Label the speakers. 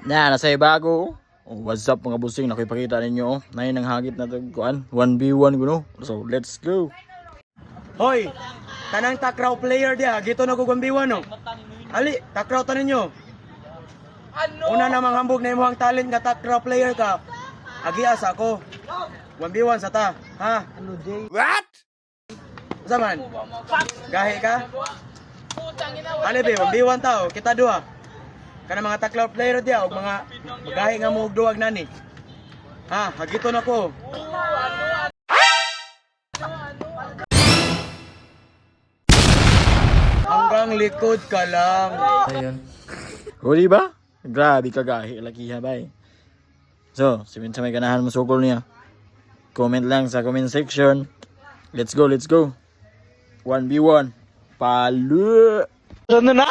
Speaker 1: Nasa bago. Oh, what's up mga busing? Nakipakita ninyo. Oh. Nain ang hagit na kuan 1v1 kuno. So let's go.
Speaker 2: Hoy, tanang takraw player dia, gito na gugumbiwan no. Ali, takraw tanin nyo. Una namang hambog na imong talent nga takraw player ka. Agias ako. 1v1 sa ta, ha?
Speaker 3: What?
Speaker 2: Zaman. Gahi ka? Ali be, 1v1 tao, kita duha. Kana mga takraw player dia og mga gahi nga mo og duwag nani. Ha, hagito na ko. Hanggang likod ka lang.
Speaker 1: Ayun. O diba? Grabe kagahi laki bay. So, simin sa may ganahan mo sukol niya. Comment lang sa comment section. Let's go, let's go. 1v1. Palu. Ano na?